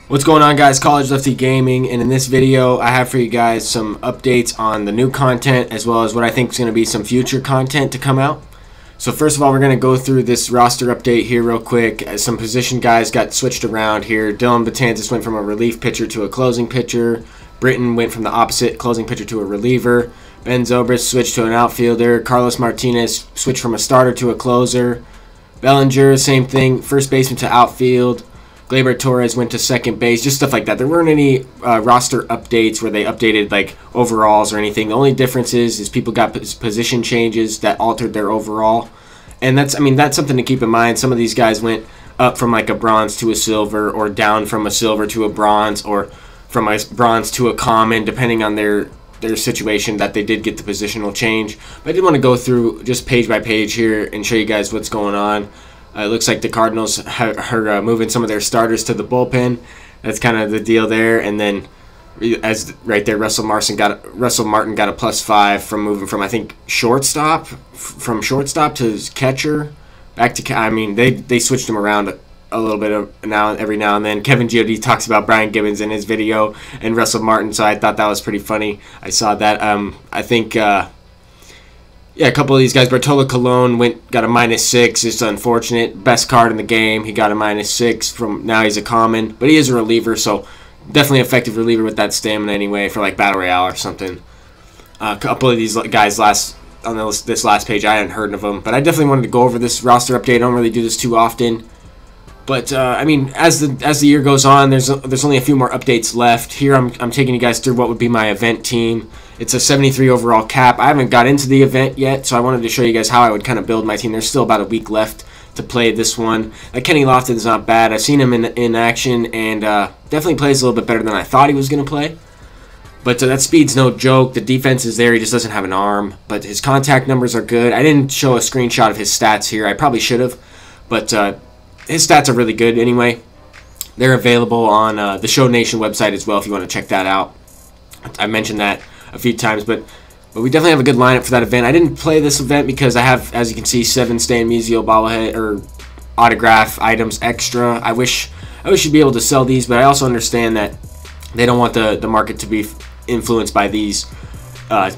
What's going on, guys? College Lefty Gaming, and in this video I have for you guys some updates on the new content as well as what I think is going to be some future content to come out. So first of all, we're going to go through this roster update here real quick. As some position guys got switched around here. Dylan Betances went from a relief pitcher to a closing pitcher. Britton went from the opposite closing pitcher to a reliever. Ben Zobrist switched to an outfielder. Carlos Martinez switched from a starter to a closer. Bellinger, same thing, first baseman to outfield. Gleyber Torres went to second base, just stuff like that. There weren't any roster updates where they updated like overalls or anything. The only difference is people got position changes that altered their overall, and that's something to keep in mind. Some of these guys went up from like a bronze to a silver, or down from a silver to a bronze, or from a bronze to a common, depending on their situation, that they did get the positional change. But I did want to go through just page by page here and show you guys what's going on. It looks like the Cardinals are moving some of their starters to the bullpen. That's kind of the deal there. And then, as right there, Russell Martin got a +5 from moving from, I think, shortstop to catcher back to. I mean, they switched him around a little bit every now and then. Kevin Giodi talks about Brian Gibbons in his video and Russell Martin, so I thought that was pretty funny. I saw that. I think. Yeah, a couple of these guys. Bartolo Colon got a -6. It's unfortunate. Best card in the game. He got a -6 from now. He's a common, but he is a reliever, so definitely effective reliever with that stamina anyway for like Battle Royale or something. A couple of these guys on this last page, I hadn't heard of them, but I definitely wanted to go over this roster update. I don't really do this too often. But I mean, as the year goes on, there's only a few more updates left. Here I'm taking you guys through what would be my event team. It's a 73 overall cap. I haven't got into the event yet, so I wanted to show you guys how I would kind of build my team. There's still about a week left to play this one. Kenny Lofton's not bad. I've seen him in action, and definitely plays a little bit better than I thought he was going to play. But that speed's no joke. The defense is there. He just doesn't have an arm. But his contact numbers are good. I didn't show a screenshot of his stats here. I probably should have. But his stats are really good anyway. They're available on the Show Nation website as well if you want to check that out. I mentioned that a few times, but we definitely have a good lineup for that event. I didn't play this event because I have, as you can see, 7 Stan Musial bobblehead or autograph items extra. I wish you'd be able to sell these, but I also understand that they don't want the market to be influenced by these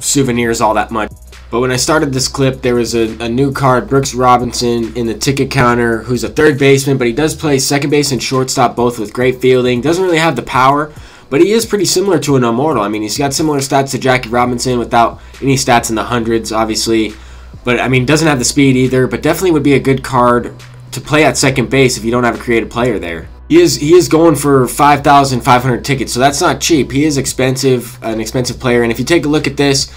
souvenirs all that much. But when I started this clip, there was a new card, Brooks Robinson, in the ticket counter, who's a third baseman, but he does play second base and shortstop, both with great fielding. Doesn't really have the power, but he is pretty similar to an immortal. I mean, he's got similar stats to Jackie Robinson without any stats in the hundreds, obviously. But, I mean, doesn't have the speed either, but definitely would be a good card to play at second base if you don't have a creative player there. He is going for 5,500 tickets, so that's not cheap. He is expensive, an expensive player. And if you take a look at this,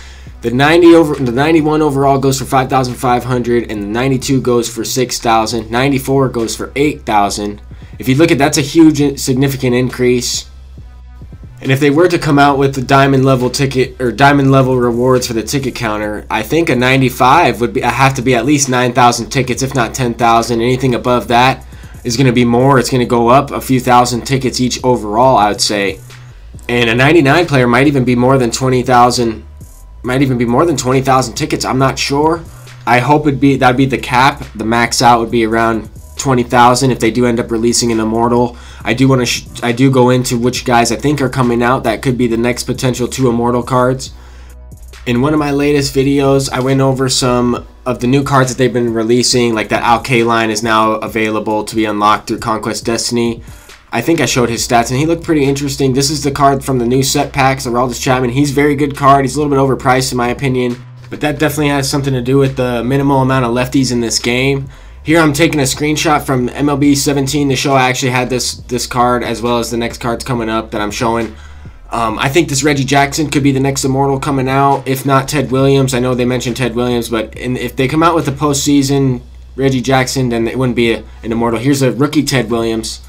the 91 overall goes for 5,500, and the 92 goes for 6,000. 94 goes for 8,000. If you look at, that's a huge, significant increase. And if they were to come out with the diamond level ticket or diamond level rewards for the ticket counter, I think a 95 would have to be at least 9,000 tickets, if not 10,000. Anything above that is going to be more. It's going to go up a few thousand tickets each overall, I would say. And a 99 player might even be more than 20,000. Might even be more than 20,000 tickets. I'm not sure. I hope that'd be the cap. The max out would be around 20,000 if they do end up releasing an immortal. I do go into which guys I think are coming out that could be the next potential 2 immortal cards. In one of my latest videos, I went over some of the new cards that they've been releasing, like that Al K line is now available to be unlocked through Conquest Destiny. I think I showed his stats, and he looked pretty interesting. This is the card from the new set packs, Aroldis Chapman. He's a very good card. He's a little bit overpriced in my opinion, but that definitely has something to do with the minimal amount of lefties in this game. Here I'm taking a screenshot from MLB 17 to show I actually had this card, as well as the next cards coming up that I'm showing. I think this Reggie Jackson could be the next immortal coming out, if not Ted Williams. I know they mentioned Ted Williams, but if they come out with the postseason Reggie Jackson, then it wouldn't be an immortal. Here's a rookie Ted Williams.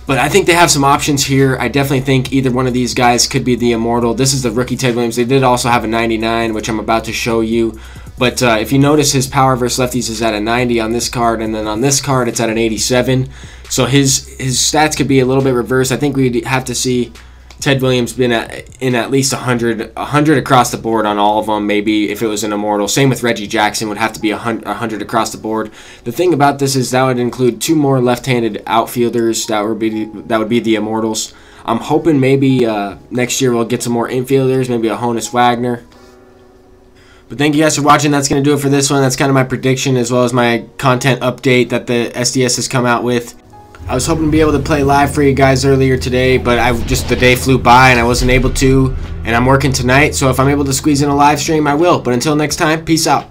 But I think they have some options here. I definitely think either one of these guys could be the immortal. This is the rookie Ted Williams. They did also have a 99, which I'm about to show you. But if you notice, his power versus lefties is at a 90 on this card, and then on this card it's at an 87. So his stats could be a little bit reversed. I think we'd have to see Ted Williams been in at least 100 across the board on all of them. Maybe if it was an immortal. Same with Reggie Jackson, would have to be 100 across the board. The thing about this is that would include 2 more left-handed outfielders. That would be the immortals. I'm hoping maybe next year we'll get some more infielders, maybe a Honus Wagner. But thank you guys for watching. That's going to do it for this one. That's kind of my prediction as well as my content update that the SDS has come out with. I was hoping to be able to play live for you guys earlier today, but the day flew by and I wasn't able to, and I'm working tonight, so if I'm able to squeeze in a live stream, I will. But until next time, peace out.